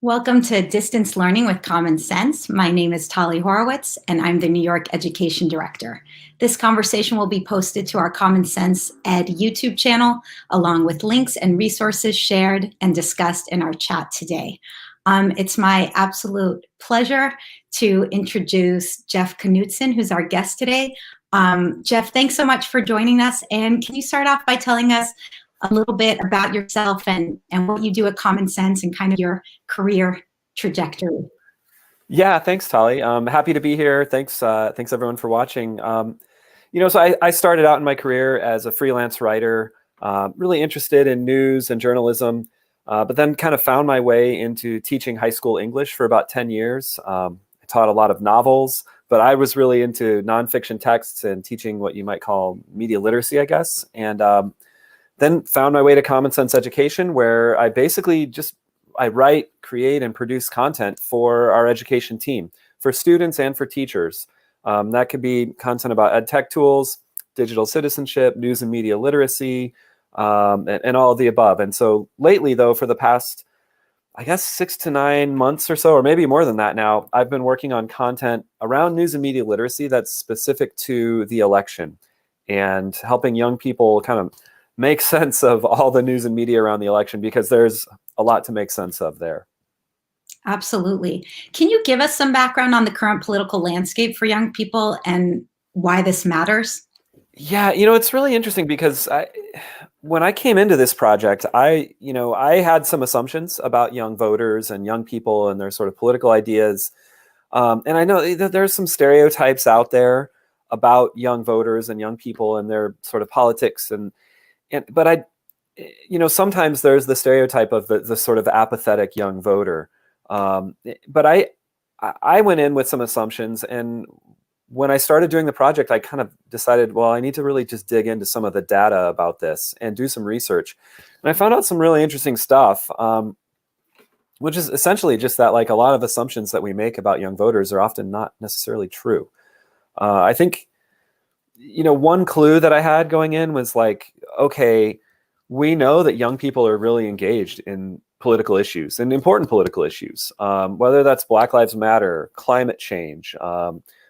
Welcome to Distance Learning with Common Sense. My name is Tali Horowitz, and I'm the New York Education Director. This conversation will be posted to our Common Sense Ed YouTube channel, along with links and resources shared and discussed in our chat today. It's my absolute pleasure to introduce Jeff Knutson, who's our guest today. Jeff, thanks so much for joining us. And can you start off by telling us a little bit about yourself and what you do at Common Sense and kind of your career trajectory? Yeah, thanks, Tali. Happy to be here. Thanks everyone for watching. So I started out in my career as a freelance writer, really interested in news and journalism, but then kind of found my way into teaching high school English for about 10 years. I taught a lot of novels, but I was really into nonfiction texts and teaching what you might call media literacy, I guess. And then found my way to Common Sense Education, where I basically I write, create, and produce content for our education team, for students and for teachers. That could be content about ed tech tools, digital citizenship, news and media literacy, and all of the above. And so lately, though, for the past, I guess, 6 to 9 months or so, or maybe more than that now, I've been working on content around news and media literacy that's specific to the election and helping young people kind of make sense of all the news and media around the election, because there's a lot to make sense of there. Absolutely. Can you give us some background on the current political landscape for young people and why this matters? Yeah, it's really interesting because when I came into this project, I had some assumptions about young voters and young people and their sort of political ideas. And I know that there's some stereotypes out there about young voters and young people and their sort of politics but sometimes there's the stereotype of the sort of apathetic young voter. But I went in with some assumptions, and when I started doing the project, I kind of decided, well, I need to really just dig into some of the data about this and do some research. And I found out some really interesting stuff, which is essentially just that, like, a lot of assumptions that we make about young voters are often not necessarily true. I think one clue that I had going in was like, okay, we know that young people are really engaged in political issues and important political issues, whether that's Black Lives Matter, climate change,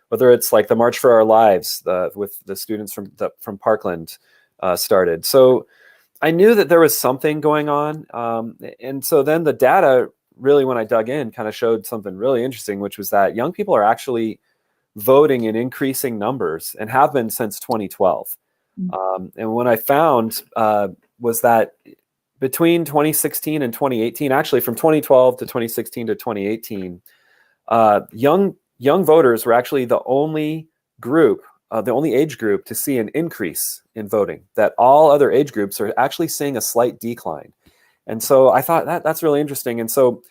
whether it's like the March for Our Lives with the students from Parkland started. So I knew that there was something going on. And so then the data really, when I dug in, kind of showed something really interesting, which was that young people are actually voting in increasing numbers and have been since 2012. And what I found was that between 2016 and 2018, actually from 2012 to 2016 to 2018, young voters were actually the only group, the only age group to see an increase in voting, that all other age groups are actually seeing a slight decline. And so I thought that's really interesting. And so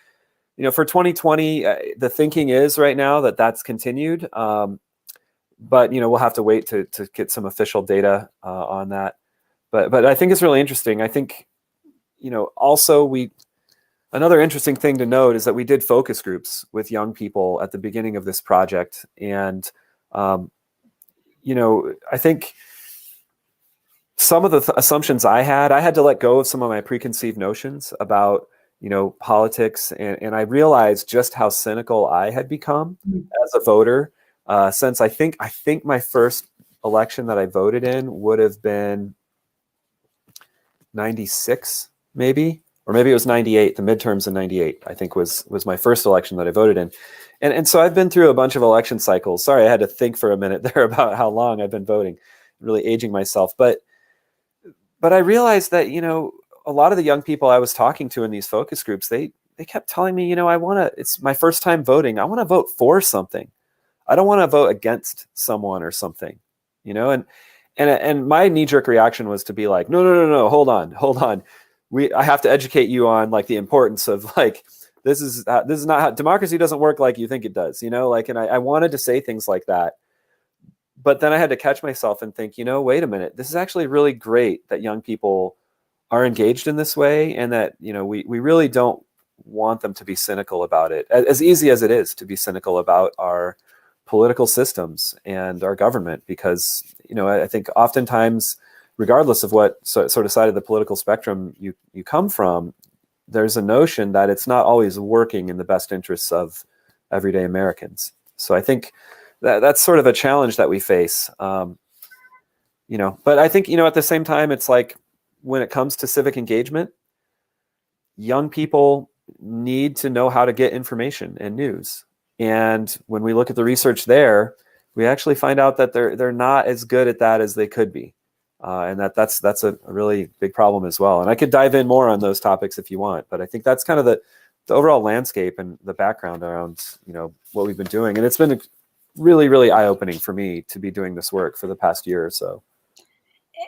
for 2020, the thinking is right now that that's continued, but we'll have to wait to get some official data on that. But I think it's really interesting. I think also another interesting thing to note is that we did focus groups with young people at the beginning of this project, and I think some of the assumptions I had to let go of some of my preconceived notions about politics, and I realized just how cynical I had become as a voter since I think my first election that I voted in would have been 96, maybe, or maybe it was 98. The midterms in 98, I think, was my first election that I voted in. And so I've been through a bunch of election cycles. Sorry, I had to think for a minute there about how long I've been voting, really aging myself. But I realized that, a lot of the young people I was talking to in these focus groups, they kept telling me, it's my first time voting. I want to vote for something. I don't want to vote against someone or something, and my knee-jerk reaction was to be like, no, hold on. I have to educate you on like the importance of like, this is not how democracy doesn't work like you think it does, and I wanted to say things like that. But then I had to catch myself and think, wait a minute, this is actually really great that young people are engaged in this way, and that, we really don't want them to be cynical about it, as easy as it is to be cynical about our political systems and our government, because, I think oftentimes, regardless of what sort of side of the political spectrum you come from, there's a notion that it's not always working in the best interests of everyday Americans. So I think that's sort of a challenge that we face. But I think, at the same time, it's like when it comes to civic engagement, young people need to know how to get information and news. And when we look at the research there, we actually find out that they're not as good at that as they could be. And that's a really big problem as well. And I could dive in more on those topics if you want, but I think that's kind of the overall landscape and the background around, what we've been doing. And it's been really, really eye-opening for me to be doing this work for the past year or so.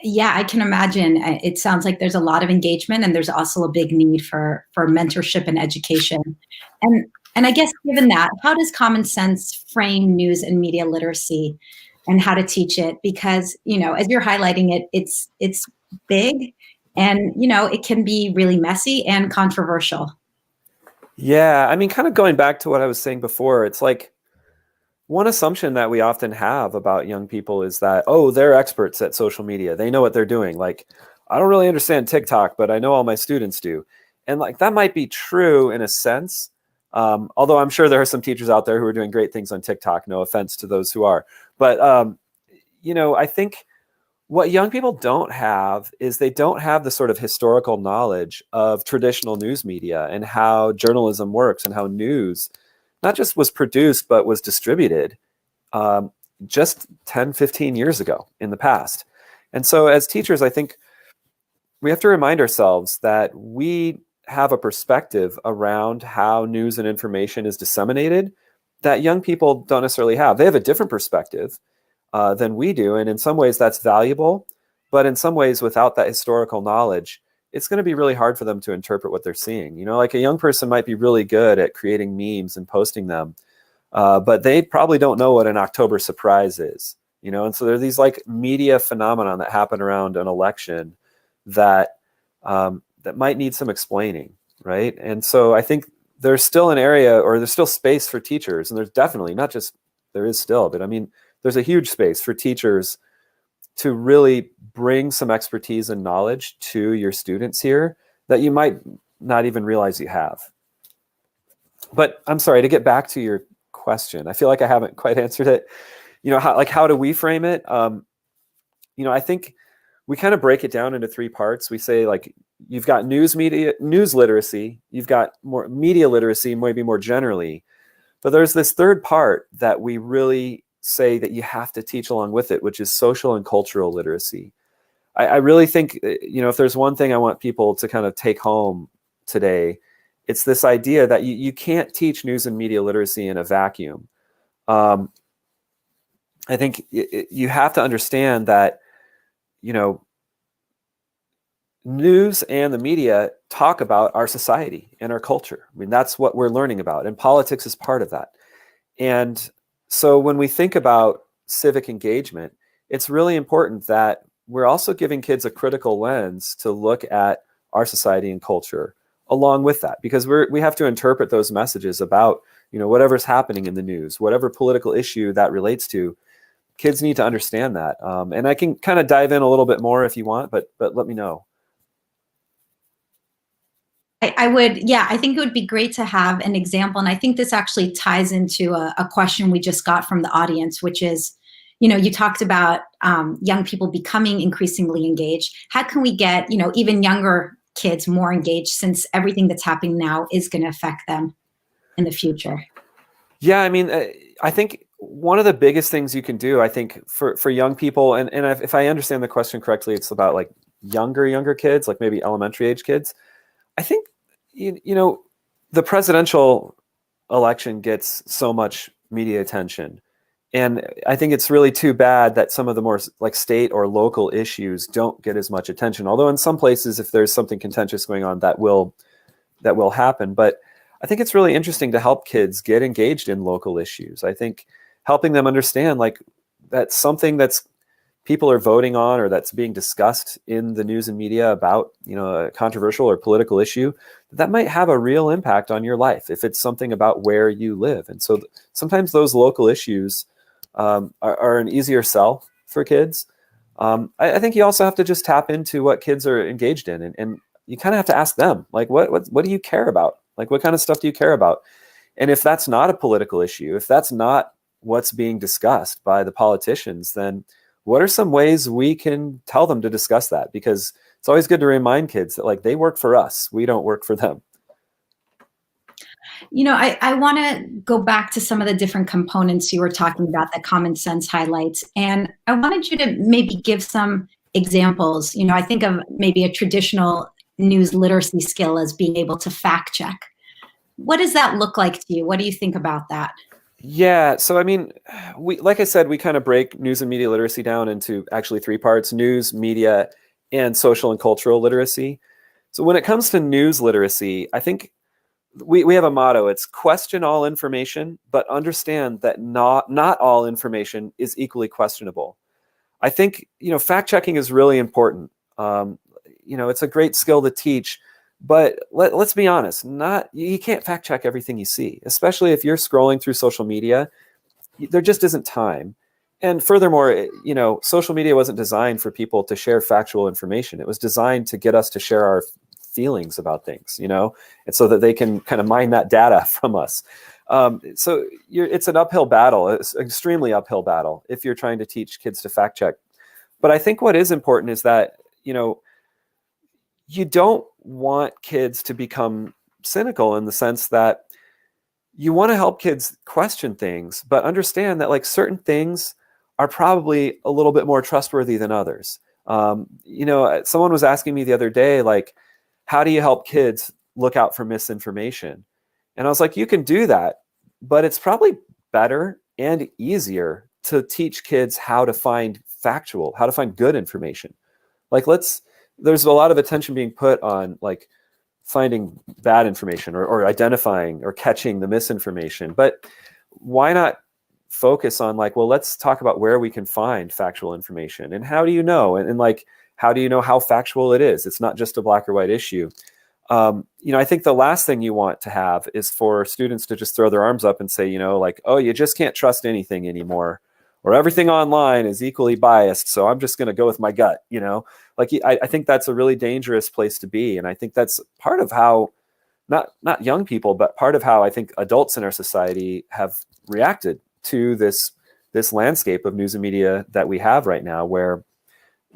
Yeah, I can imagine. It sounds like there's a lot of engagement, and there's also a big need for mentorship and education. And I guess given that, how does Common Sense frame news and media literacy and how to teach it? Because, as you're highlighting it, it's big, and, it can be really messy and controversial. Yeah, I mean, kind of going back to what I was saying before, it's like one assumption that we often have about young people is that, oh, they're experts at social media. They know what they're doing. Like, I don't really understand TikTok, but I know all my students do. And like, that might be true in a sense. Although I'm sure there are some teachers out there who are doing great things on TikTok. No offense to those who are. But, I think what young people don't have is they don't have the sort of historical knowledge of traditional news media and how journalism works and how news not just was produced, but was distributed just 10, 15 years ago in the past. And so as teachers, I think we have to remind ourselves that we have a perspective around how news and information is disseminated that young people don't necessarily have. They have a different perspective than we do. And in some ways that's valuable, but in some ways without that historical knowledge, it's going to be really hard for them to interpret what they're seeing. Like a young person might be really good at creating memes and posting them, but they probably don't know what an October surprise is, and so there are these like media phenomenon that happen around an election that that might need some explaining, right? And so I think there's still an area, or there's still space for teachers, and there's definitely not just, there is still, but I mean, there's a huge space for teachers to really bring some expertise and knowledge to your students here that you might not even realize you have. But I'm sorry, to get back to your question, I feel like I haven't quite answered it. How do we frame it? I think we kind of break it down into three parts. We say, like, you've got news literacy, you've got more media literacy, maybe more generally, but there's this third part that we really say that you have to teach along with it, which is social and cultural literacy. I really think, if there's one thing I want people to kind of take home today, it's this idea that you can't teach news and media literacy in a vacuum. I think you have to understand that, news and the media talk about our society and our culture. I mean, that's what we're learning about, and politics is part of that. And so when we think about civic engagement, it's really important that we're also giving kids a critical lens to look at our society and culture along with that, because we have to interpret those messages about, whatever's happening in the news, whatever political issue that relates to. Kids need to understand that. And I can kind of dive in a little bit more if you want, but let me know. I would, yeah, I think it would be great to have an example. And I think this actually ties into a question we just got from the audience, which is, you talked about young people becoming increasingly engaged. How can we get, even younger kids more engaged, since everything that's happening now is going to affect them in the future? Yeah, I mean, I think one of the biggest things you can do, I think, for young people, and if I understand the question correctly, it's about like younger kids, like maybe elementary age kids. I think, the presidential election gets so much media attention. And I think it's really too bad that some of the more like state or local issues don't get as much attention. Although in some places, if there's something contentious going on, that will happen. But I think it's really interesting to help kids get engaged in local issues. I think helping them understand like that's something that's people are voting on, or that's being discussed in the news and media about, a controversial or political issue, that might have a real impact on your life if it's something about where you live. And so sometimes those local issues are an easier sell for kids. I think you also have to just tap into what kids are engaged in. And you kind of have to ask them, like, what do you care about? Like, what kind of stuff do you care about? And if that's not a political issue, if that's not what's being discussed by the politicians, then what are some ways we can tell them to discuss that? Because it's always good to remind kids that, like, they work for us, we don't work for them. I want to go back to some of the different components you were talking about that common sense highlights. And I wanted you to maybe give some examples. I think of maybe a traditional news literacy skill as being able to fact check. What does that look like to you? What do you think about that? Yeah, so I mean, like I said, we kind of break news and media literacy down into actually three parts: news, media, and social and cultural literacy. So when it comes to news literacy, I think we have a motto. It's question all information, but understand that not all information is equally questionable. I think, fact checking is really important. It's a great skill to teach, but let's be honest, you can't fact check everything you see, especially if you're scrolling through social media. There just isn't time. And furthermore, social media wasn't designed for people to share factual information. It was designed to get us to share our feelings about things, and so that they can kind of mine that data from us. So it's an uphill battle. It's an extremely uphill battle if you're trying to teach kids to fact check. But I think what is important is that, you don't want kids to become cynical, in the sense that you want to help kids question things, but understand that, like, certain things are probably a little bit more trustworthy than others. Someone was asking me the other day, like, how do you help kids look out for misinformation? And I was like, you can do that, but it's probably better and easier to teach kids how to find good information. Like, there's a lot of attention being put on, like, finding bad information or identifying or catching the misinformation. But why not focus on, like, well, let's talk about where we can find factual information, and how do you know? And like, how do you know how factual it is? It's not just a black or white issue. I think the last thing you want to have is for students to just throw their arms up and say, like, oh, you just can't trust anything anymore, or everything online is equally biased, so I'm just going to go with my gut. Like, I think that's a really dangerous place to be. And I think that's part of how, not young people, but part of how I think adults in our society have reacted to this landscape of news and media that we have right now, where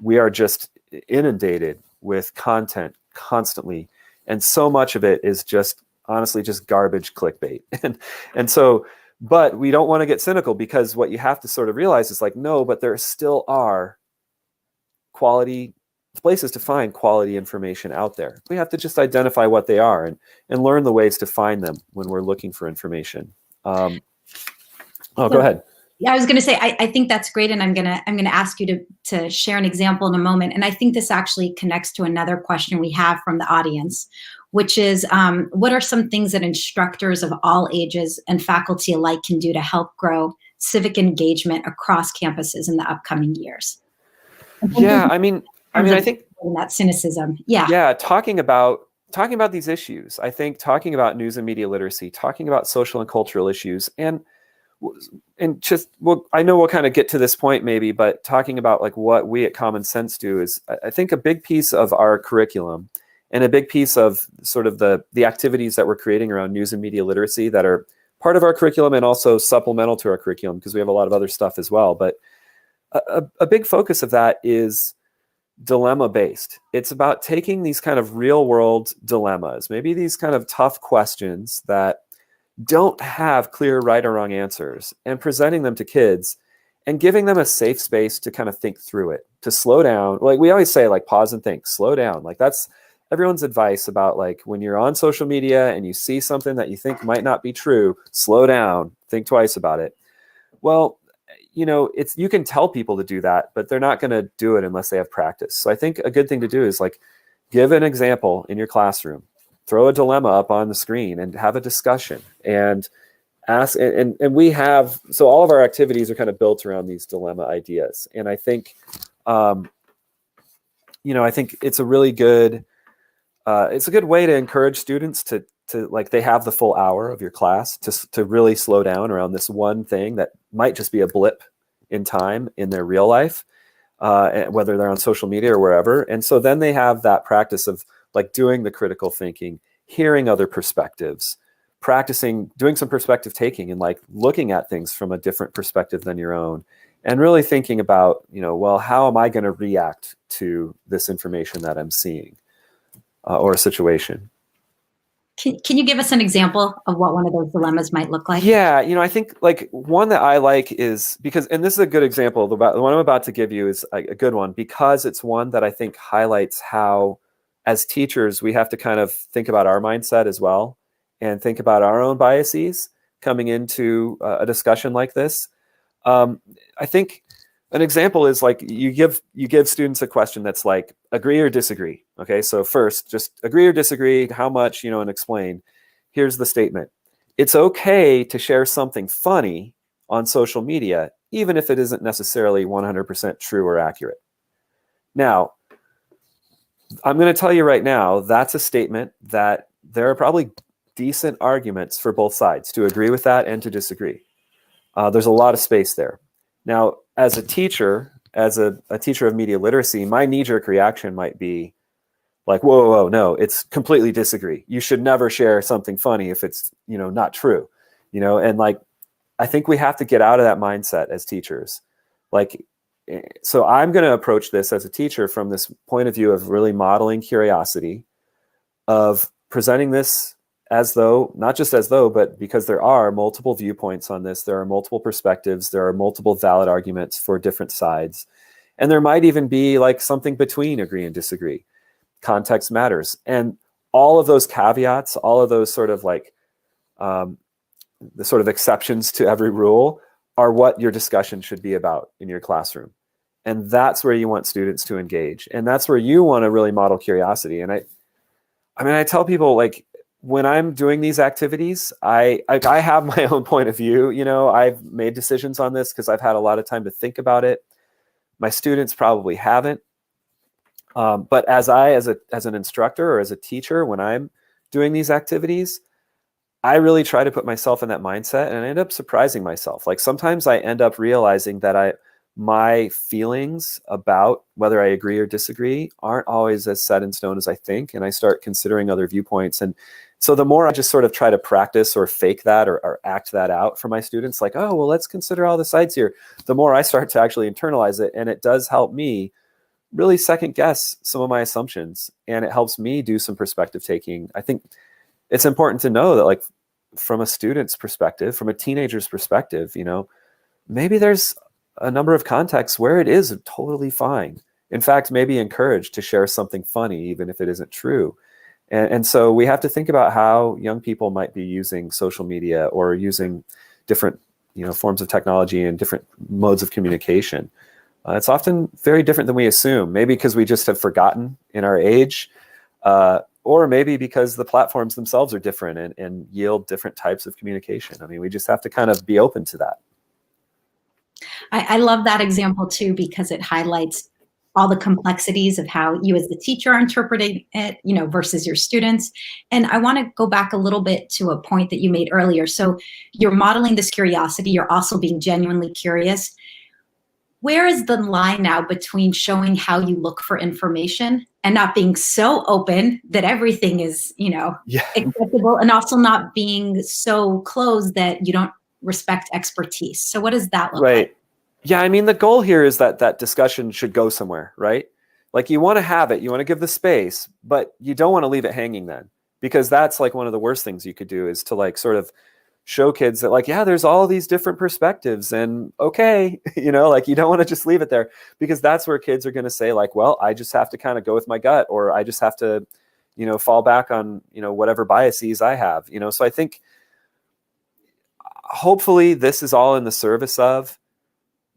we are just inundated with content constantly. And so much of it is just, honestly, just garbage clickbait. And so, but we don't want to get cynical, because what you have to sort of realize is, like, no, but there still are quality places to find quality information out there. We have to just identify what they are and learn the ways to find them when we're looking for information. Go ahead. Yeah, I was going to say, I think that's great, and I'm going to ask you to share an example in a moment. And I think this actually connects to another question we have from the audience, which is, what are some things that instructors of all ages and faculty alike can do to help grow civic engagement across campuses in the upcoming years? Yeah, I think that cynicism. Yeah. Yeah, talking about these issues. I think talking about news and media literacy, talking about social and cultural issues, and just, well, I know we'll kind of get to this point maybe, but talking about, like, what we at Common Sense do is, I think, a big piece of our curriculum, and a big piece of sort of the activities that we're creating around news and media literacy that are part of our curriculum and also supplemental to our curriculum, because we have a lot of other stuff as well. But a big focus of that is dilemma based. It's about taking these kind of real world dilemmas, maybe these kind of tough questions that don't have clear right or wrong answers, and presenting them to kids and giving them a safe space to kind of think through it, to slow down. Like we always say, like, pause and think, slow down. Like, that's everyone's advice about, like, when you're on social media and you see something that you think might not be true, slow down, think twice about it. Well, you can tell people to do that, but they're not going to do it unless they have practice. So I think a good thing to do is, like, give an example in your classroom, throw a dilemma up on the screen and have a discussion and ask. And we have, so all of our activities are kind of built around these dilemma ideas. And I think, I think it's a really good, it's a good way to encourage students to like, they have the full hour of your class to really slow down around this one thing that might just be a blip in time in their real life, whether they're on social media or wherever. And so then they have that practice of like doing the critical thinking, hearing other perspectives, practicing, doing some perspective taking and like looking at things from a different perspective than your own, and really thinking about, well, how am I going to react to this information that I'm seeing or a situation? Can you give us an example of what one of those dilemmas might look like? Yeah, I think like one that I like is because, and this is a good example, the one I'm about to give you is a good one because it's one that I think highlights how, as teachers, we have to kind of think about our mindset as well and think about our own biases coming into a discussion like this. I think an example is like you give students a question that's like agree or disagree. Okay, so first just agree or disagree, how much, and explain. Here's the statement. It's okay to share something funny on social media, even if it isn't necessarily 100% true or accurate. Now, I'm going to tell you right now, that's a statement that there are probably decent arguments for both sides to agree with that and to disagree. There's a lot of space there. Now, as a teacher, as a teacher of media literacy, my knee-jerk reaction might be like, whoa, no, it's completely disagree. You should never share something funny if it's, not true, and like, I think we have to get out of that mindset as teachers. Like, so I'm going to approach this as a teacher from this point of view of really modeling curiosity, of presenting this as though, not just as though, but because there are multiple viewpoints on this, there are multiple perspectives, there are multiple valid arguments for different sides. And there might even be like something between agree and disagree. Context matters. And all of those caveats, all of those sort of like the sort of exceptions to every rule are what your discussion should be about in your classroom. And that's where you want students to engage. And that's where you want to really model curiosity. And I tell people, like, when I'm doing these activities, I have my own point of view. I've made decisions on this because I've had a lot of time to think about it. My students probably haven't. But as an instructor or as a teacher, when I'm doing these activities, I really try to put myself in that mindset, and I end up surprising myself. Like sometimes I end up realizing that my feelings about whether I agree or disagree aren't always as set in stone as I think, and I start considering other viewpoints. And so the more I just sort of try to practice or fake that or act that out for my students, like, oh, well, let's consider all the sides here, the more I start to actually internalize it. And it does help me really second guess some of my assumptions, and it helps me do some perspective taking. I think it's important to know that, like, from a student's perspective, from a teenager's perspective, maybe there's a number of contexts where it is totally fine. In fact, maybe encouraged to share something funny, even if it isn't true. And so we have to think about how young people might be using social media or using different, forms of technology and different modes of communication. It's often very different than we assume, maybe because we just have forgotten in our age, or maybe because the platforms themselves are different and yield different types of communication. I mean, we just have to kind of be open to that. I love that example too, because it highlights all the complexities of how you as the teacher are interpreting it, versus your students. And I want to go back a little bit to a point that you made earlier. So you're modeling this curiosity, you're also being genuinely curious. Where is the line now between showing how you look for information and not being so open that everything is, acceptable, and also not being so closed that you don't respect expertise? So what does that look like? Yeah, I mean, the goal here is that discussion should go somewhere, right? Like, you want to have it, you want to give the space, but you don't want to leave it hanging then, because that's like one of the worst things you could do, is to like sort of show kids that, like, yeah, there's all these different perspectives, and okay, like, you don't want to just leave it there, because that's where kids are going to say, like, well, I just have to kind of go with my gut, or I just have to, fall back on, whatever biases I have, So I think hopefully this is all in the service of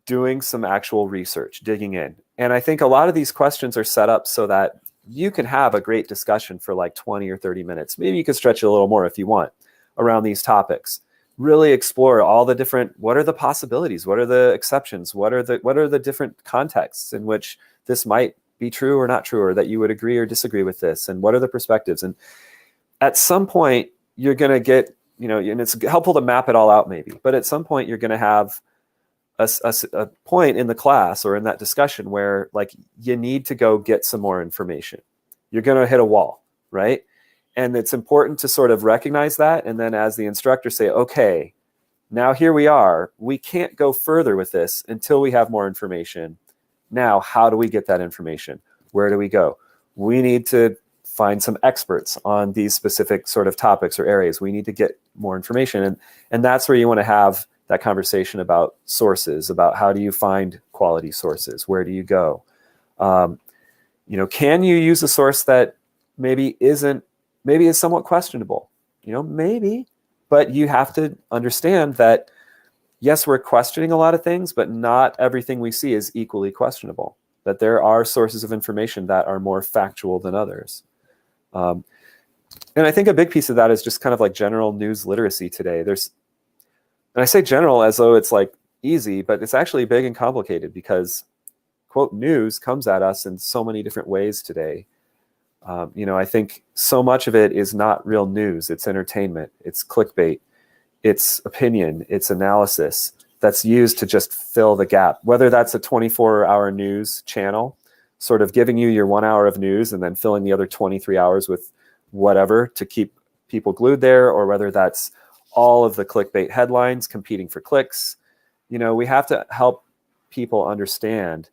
doing some actual research, digging in. And I think a lot of these questions are set up so that you can have a great discussion for like 20 or 30 minutes. Maybe you could stretch it a little more if you want around these topics. Really explore all the different, what are the possibilities? What are the exceptions? What are the different contexts in which this might be true or not true, or that you would agree or disagree with this? And what are the perspectives? And at some point you're going to get, and it's helpful to map it all out maybe, but at some point you're going to have a point in the class or in that discussion where, like, you need to go get some more information. You're going to hit a wall. right? And it's important to sort of recognize that. And then as the instructor say, okay, now here we are. We can't go further with this until we have more information. Now, how do we get that information? Where do we go? We need to find some experts on these specific sort of topics or areas. We need to get more information. And that's where you want to have that conversation about sources, about how do you find quality sources? Where do you go? Can you use a source that maybe is somewhat questionable? Maybe, but you have to understand that, yes, we're questioning a lot of things, but not everything we see is equally questionable, that there are sources of information that are more factual than others. And I think a big piece of that is just kind of like general news literacy today. And I say general as though it's like easy, but it's actually big and complicated because, quote, news comes at us in so many different ways today. I think so much of it is not real news. It's entertainment, it's clickbait, it's opinion, it's analysis that's used to just fill the gap, whether that's a 24-hour news channel, sort of giving you your 1 hour of news and then filling the other 23 hours with whatever to keep people glued there, or whether that's all of the clickbait headlines competing for clicks. We have to help people understand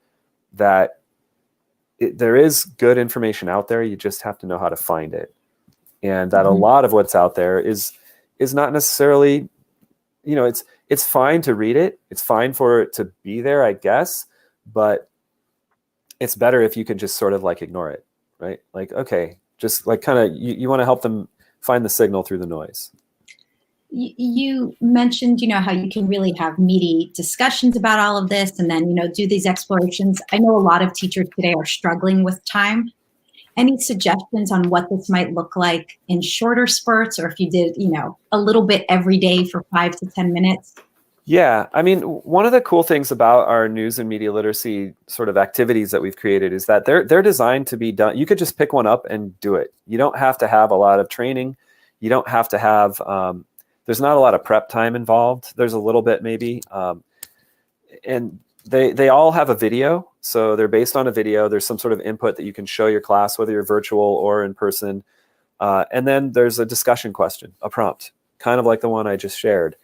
that there is good information out there. You just have to know how to find it. And that a lot of what's out there is not necessarily, it's fine to read it. It's fine for it to be there, I guess, but it's better if you can just sort of like ignore it, right? Like, okay, just like kind of, you want to help them find the signal through the noise. You mentioned, how you can really have meaty discussions about all of this and then, do these explorations. I know a lot of teachers today are struggling with time. Any suggestions on what this might look like in shorter spurts, or if you did, a little bit every day for 5 to 10 minutes? Yeah, I mean, one of the cool things about our news and media literacy sort of activities that we've created is that they're designed to be done. You could just pick one up and do it. You don't have to have a lot of training. You don't have to have, there's not a lot of prep time involved. There's a little bit maybe. And they all have a video. So they're based on a video. There's some sort of input that you can show your class, whether you're virtual or in person. And then there's a discussion question, a prompt, kind of like the one I just shared.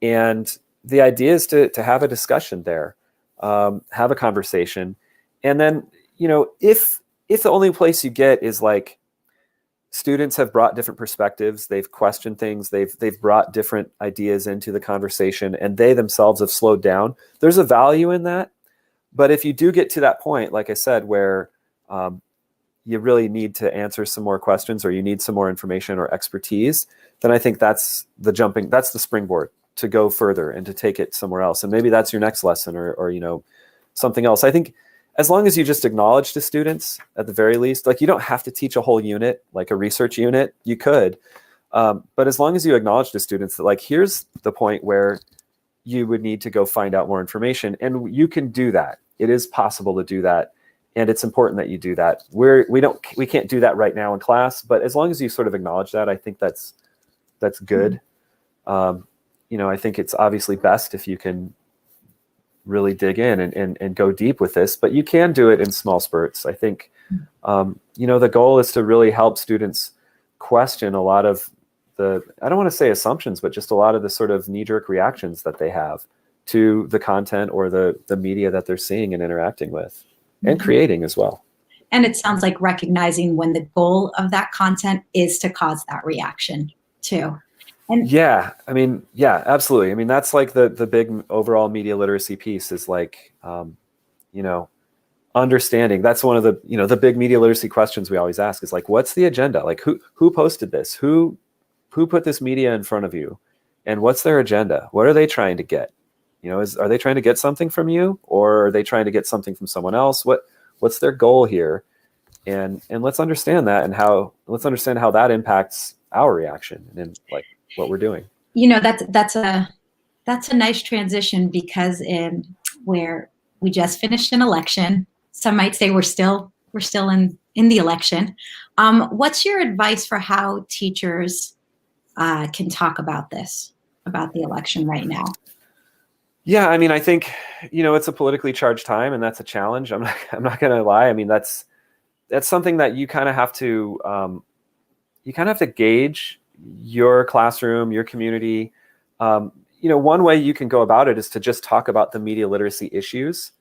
And the idea is to have a discussion there, have a conversation. And then, if the only place you get is like students have brought different perspectives, they've questioned things, they've brought different ideas into the conversation, and they themselves have slowed down, there's a value in that. But if you do get to that point, like I said, where you really need to answer some more questions, or you need some more information or expertise, then I think that's the springboard to go further and to take it somewhere else. And maybe that's your next lesson or something else. I think as long as you just acknowledge to students at the very least, like you don't have to teach a whole unit, like a research unit, you could. But as long as you acknowledge to students that like, here's the point where you would need to go find out more information, and you can do that. It is possible to do that. And it's important that you do that. We can't do that right now in class, but as long as you sort of acknowledge that, I think that's good. I think it's obviously best if you can really dig in and go deep with this, but you can do it in small spurts. I think, the goal is to really help students question a lot of I don't want to say assumptions, but just a lot of the sort of knee-jerk reactions that they have to the content or the media that they're seeing and interacting with and creating as well. And it sounds like recognizing when the goal of that content is to cause that reaction too. And yeah, absolutely. I mean, that's like the big overall media literacy piece is like, understanding. That's one of the big media literacy questions we always ask is like, what's the agenda? Like who posted this? Who put this media in front of you? And what's their agenda? What are they trying to get? Are they trying to get something from you, or are they trying to get something from someone else? What's their goal here? And let's understand that, and let's understand how that impacts our reaction and like what we're doing. That's a nice transition, because where we just finished an election, some might say we're still in the election. What's your advice for how teachers can talk about the election right now? Yeah, I mean, I think, it's a politically charged time, and that's a challenge. I'm not going to lie. I mean, that's something that you kind of have to you kind of have to gauge your classroom, your community. One way you can go about it is to just talk about the media literacy issues.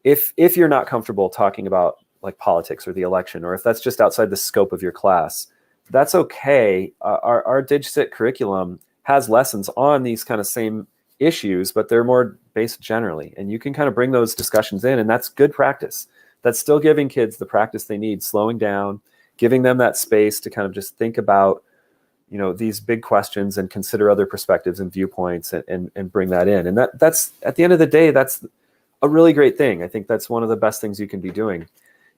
If you're not comfortable talking about like politics or the election, or if that's just outside the scope of your class, that's okay. Our DigCit curriculum has lessons on these kind of same issues, but they're more based generally. And you can kind of bring those discussions in, and that's good practice. That's still giving kids the practice they need, slowing down, giving them that space to kind of just think about, these big questions and consider other perspectives and viewpoints and bring that in. And that's at the end of the day, that's a really great thing. I think that's one of the best things you can be doing.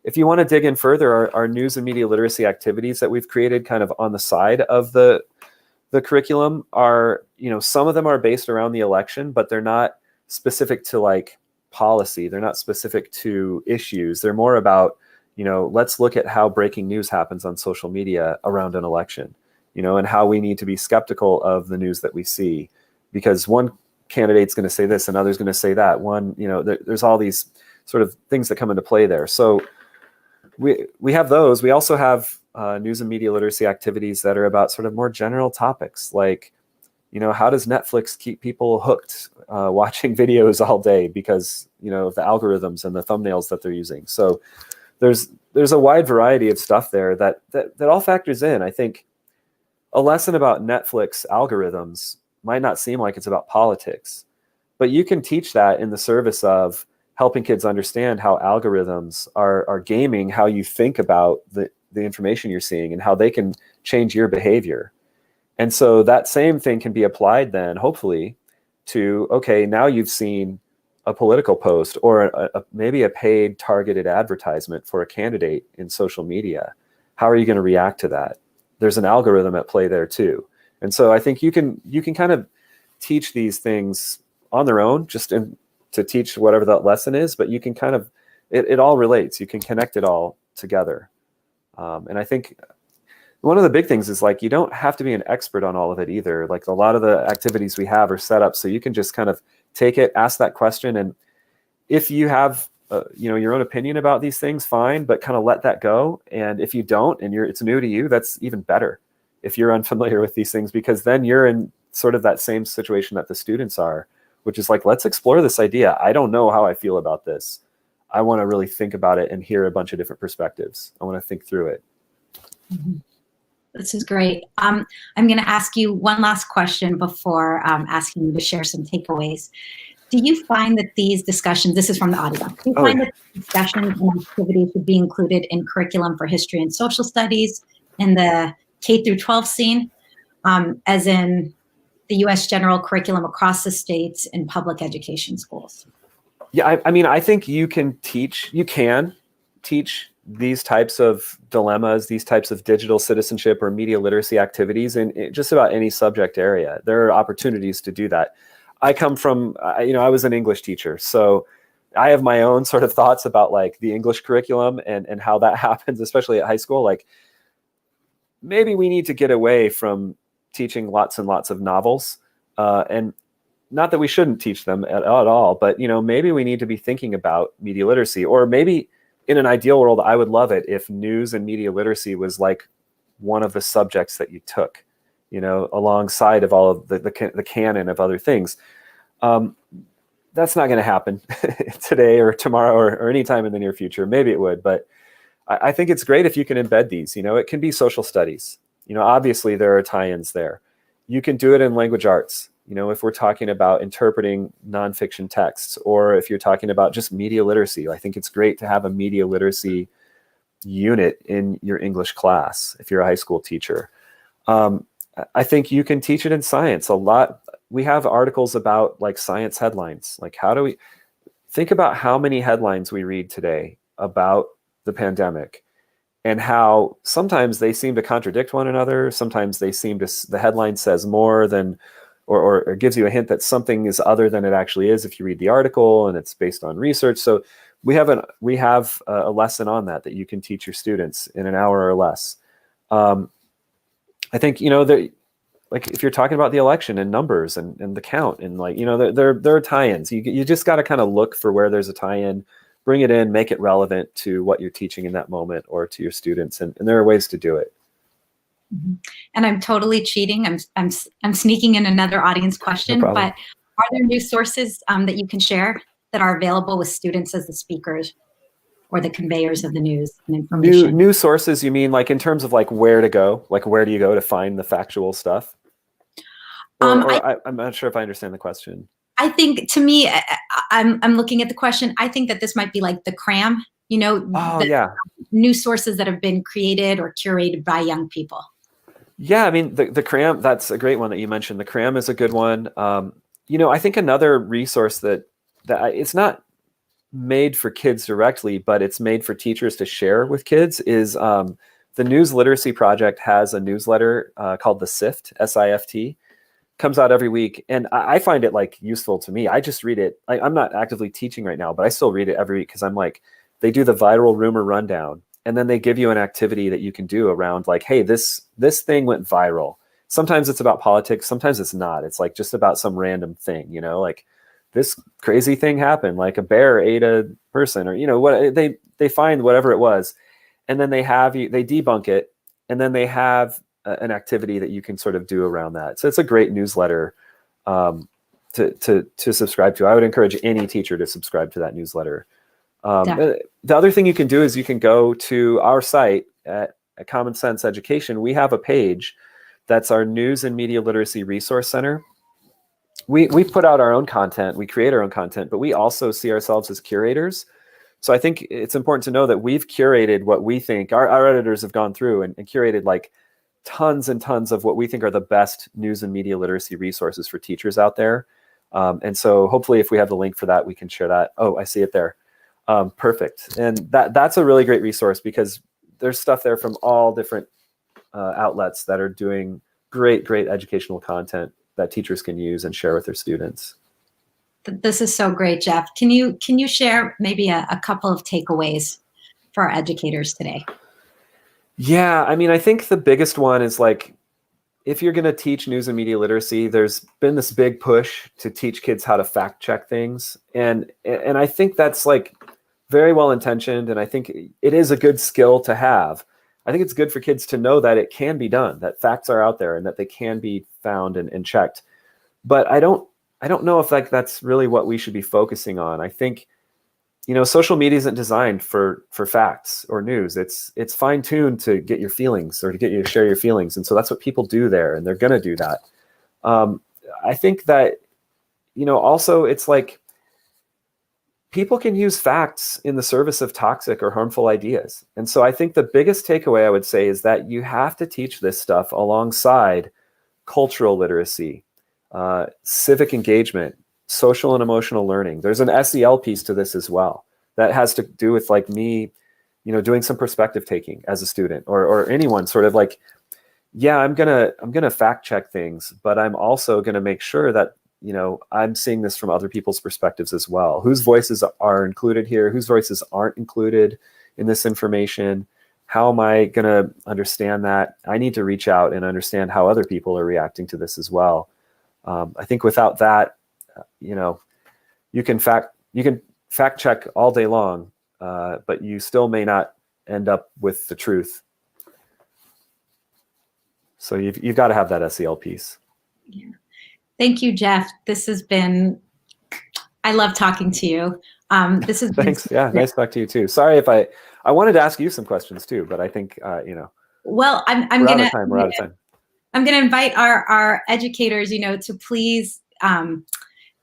If you want to dig in further, our news and media literacy activities that we've created kind of on the side of the curriculum are, some of them are based around the election, but they're not specific to like policy. They're not specific to issues. They're more about, let's look at how breaking news happens on social media around an election, and how we need to be skeptical of the news that we see, because one candidate's going to say this, another's going to say that. There's all these sort of things that come into play there. So we have those. We also have news and media literacy activities that are about sort of more general topics, like, how does Netflix keep people hooked watching videos all day because, of the algorithms and the thumbnails that they're using. So there's a wide variety of stuff there that all factors in. I think a lesson about Netflix algorithms might not seem like it's about politics, but you can teach that in the service of helping kids understand how algorithms are gaming how you think about the information you're seeing and how they can change your behavior. And so that same thing can be applied then, hopefully, to, okay, now you've seen a political post or maybe a paid targeted advertisement for a candidate in social media. How are you going to react to that? There's an algorithm at play there too. And so I think you can kind of teach these things on their own, just to teach whatever that lesson is, but you can kind of, it all relates. You can connect it all together. And I think one of the big things is like, you don't have to be an expert on all of it either. Like a lot of the activities we have are set up so you can just kind of take it, ask that question. And if you have, your own opinion about these things, fine, but kind of let that go. And if you don't, and it's new to you, that's even better if you're unfamiliar with these things, because then you're in sort of that same situation that the students are, which is like, let's explore this idea. I don't know how I feel about this. I want to really think about it and hear a bunch of different perspectives. I want to think through it. Mm-hmm. This is great. I'm going to ask you one last question before asking you to share some takeaways. Do you find that these discussions, this is from the audience, do you find that discussions and activities should be included in curriculum for history and social studies in the K through 12 scene, as in the U.S. general curriculum across the states in public education schools? Yeah, I think you can teach these types of dilemmas, these types of digital citizenship or media literacy activities in just about any subject area. There are opportunities to do that. I come from, I was an English teacher, so I have my own sort of thoughts about like the English curriculum and how that happens, especially at high school. Like maybe we need to get away from teaching lots and lots of novels, and not that we shouldn't teach them at all, but maybe we need to be thinking about media literacy. Or maybe in an ideal world, I would love it if news and media literacy was like one of the subjects that you took, alongside of all of the canon of other things. That's not going to happen today or tomorrow or any time in the near future. Maybe it would, but I think it's great if you can embed these. It can be social studies. Obviously there are tie-ins there. You can do it in language arts. If we're talking about interpreting nonfiction texts, or if you're talking about just media literacy, I think it's great to have a media literacy unit in your English class if you're a high school teacher. I think you can teach it in science a lot. We have articles about like science headlines. Like how do we think about how many headlines we read today about the pandemic and how sometimes they seem to contradict one another. Sometimes the headline says more than, or gives you a hint that something is other than it actually is if you read the article and it's based on research. So we have a lesson on that you can teach your students in an hour or less. I think, like if you're talking about the election and numbers and the count and like, there are tie-ins. You just got to kind of look for where there's a tie-in, bring it in, make it relevant to what you're teaching in that moment or to your students. And there are ways to do it. Mhm. And I'm totally cheating. I'm sneaking in another audience question, No but problem. are there new sources that you can share that are available with students as the speakers or the conveyors of the news and information? New sources, you mean like in terms of like where to go? Like where do you go to find the factual stuff? I I'm not sure if I understand the question. I think, to me, I'm looking at the question. I think that this might be like the cram, Oh the yeah. new sources that have been created or curated by young people. Yeah, I mean the cram, that's a great one that you mentioned. The cram is a good one. I think another resource it's not made for kids directly, but it's made for teachers to share with kids is the News Literacy Project has a newsletter called the SIFT, SIFT, comes out every week, and I find it like useful to me. I just read it. I'm not actively teaching right now, but I still read it every week because I'm like, they do the viral rumor rundown, and then they give you an activity that you can do around like, hey, this thing went viral. Sometimes it's about politics, sometimes it's not. It's like just about some random thing, like this crazy thing happened, like a bear ate a person, or what they find whatever it was, and then they debunk it, and then they have an activity that you can sort of do around that. So it's a great newsletter to subscribe to. I would encourage any teacher to subscribe to that newsletter. The other thing you can do is you can go to our site at Common Sense Education. We have a page that's our News and Media Literacy Resource Center. We put out our own content, we create our own content, but we also see ourselves as curators. So I think it's important to know that we've curated what we think, our editors have gone through and curated like tons and tons of what we think are the best news and media literacy resources for teachers out there. And so hopefully if we have the link for that, we can share that. Oh, I see it there. Perfect. And that's a really great resource because there's stuff there from all different outlets that are doing great educational content that teachers can use and share with their students. This is so great, Jeff. Can you share maybe a couple of takeaways for our educators today? Yeah, I mean, I think the biggest one is like, if you're going to teach news and media literacy, there's been this big push to teach kids how to fact check things. And I think that's like very well intentioned. And I think it is a good skill to have. I think it's good for kids to know that it can be done, that facts are out there and that they can be found and checked. But I don't know if like that's really what we should be focusing on. I think, social media isn't designed for facts or news. It's fine-tuned to get your feelings or to get you to share your feelings. And so that's what people do there, and they're going to do that. I think that, also it's like people can use facts in the service of toxic or harmful ideas. And so I think the biggest takeaway I would say is that you have to teach this stuff alongside cultural literacy, civic engagement, social and emotional learning. There's an SEL piece to this as well that has to do with like me, doing some perspective taking as a student or anyone sort of like, yeah, I'm gonna fact check things, but I'm also gonna make sure that I'm seeing this from other people's perspectives as well. Whose voices are included here? Whose voices aren't included in this information? How am I gonna understand that? I need to reach out and understand how other people are reacting to this as well. I think without that, you can fact check all day long, but you still may not end up with the truth. So you've got to have that SEL piece. Yeah. Thank you, Jeff. This has been, I love talking to you. This has been Thanks. Yeah, nice to talk to you too. Sorry if I wanted to ask you some questions too, but I think Well, I'm we're gonna out of time. I'm gonna invite our educators, to please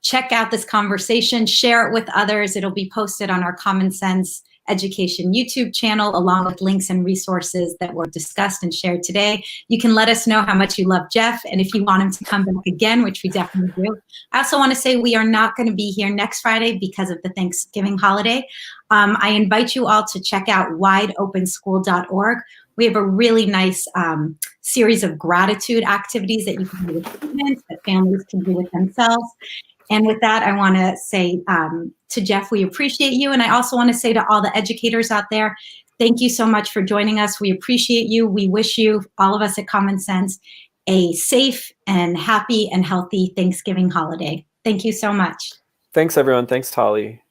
check out this conversation, share it with others. It'll be posted on our Common Sense Education YouTube channel, along with links and resources that were discussed and shared today. You can let us know how much you love Jeff, and if you want him to come back again, which we definitely do. I also want to say we are not going to be here next Friday because of the Thanksgiving holiday. I invite you all to check out wideopenschool.org. We have a really nice series of gratitude activities that you can do with students, that families can do with themselves. And with that, I want to say to Jeff, we appreciate you. And I also want to say to all the educators out there, thank you so much for joining us. We appreciate you. We wish you, all of us at Common Sense, a safe and happy and healthy Thanksgiving holiday. Thank you so much. Thanks, everyone. Thanks, Tali.